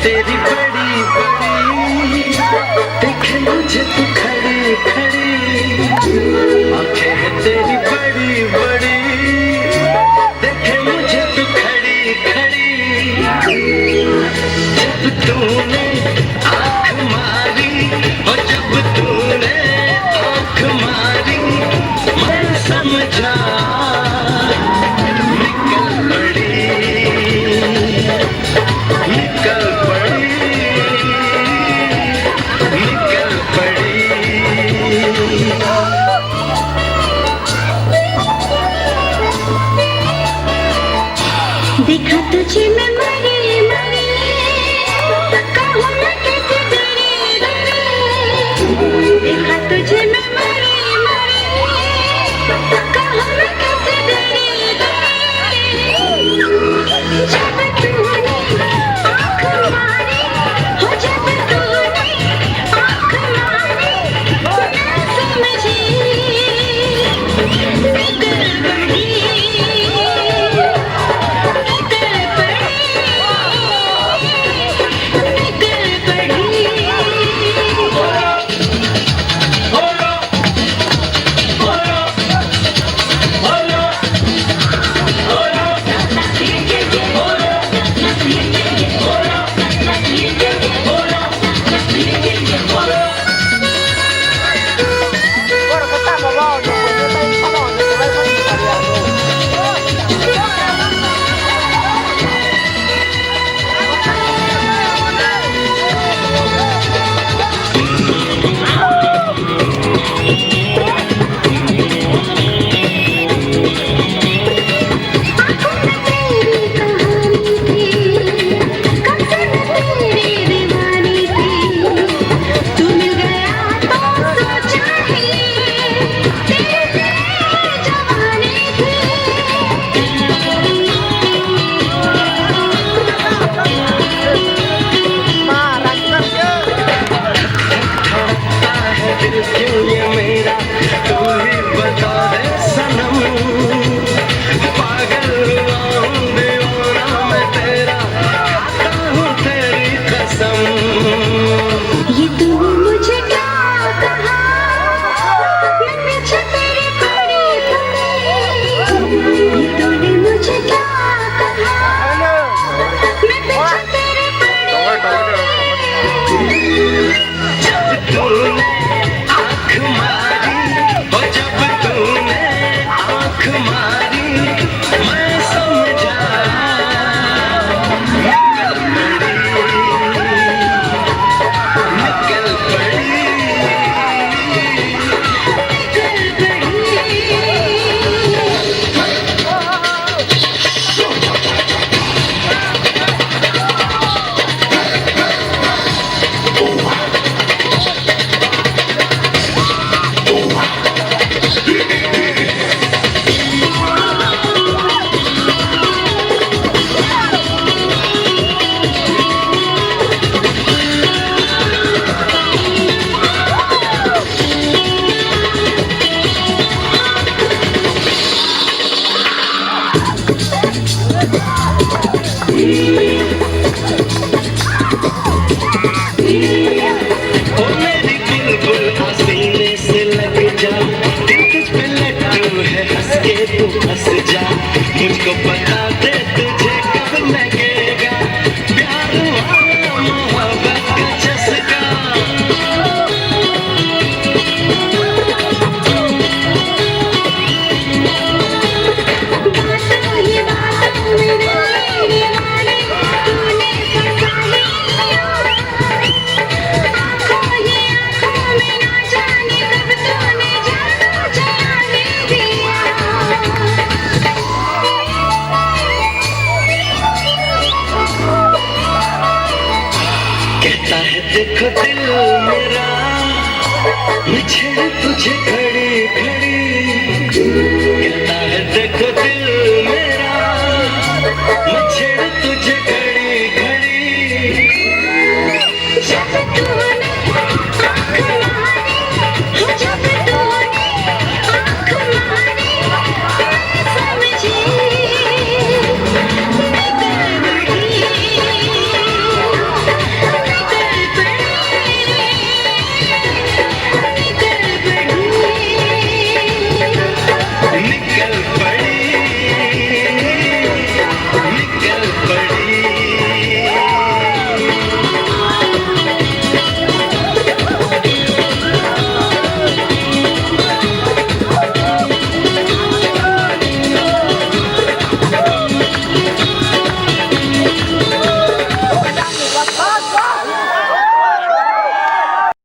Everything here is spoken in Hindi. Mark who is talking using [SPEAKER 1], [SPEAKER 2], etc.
[SPEAKER 1] तेरी बड़ी बड़ी, देखे मुझे तू खड़ी खड़ी, आंखें हैं तेरी बड़ी बड़ी, देखे मुझे तू खड़ी खड़ी। जब तूने आँख मारी, और जब तूने आँख मारी, मैं समझा निकल पड़ी, निकल पड़ी, निकल पड़ी।
[SPEAKER 2] देखा तुझे मैं मरी मरी, कहूँ मैं कैसे डरी डरी। देखा तुझे मैं मरी मरी, कहूँ मैं कैसे डरी डरी। जब तूने आँख मारी, हो जब तूने आँख मारी, मैं समझी निकल पड़ी।
[SPEAKER 1] मुझको बता दे तुझे कब लगेगा प्यार वाला मोहब्बत का चस्का। कहता है देखो दिल मेरा, मैं छेड़ तुझे खड़ी खड़ी।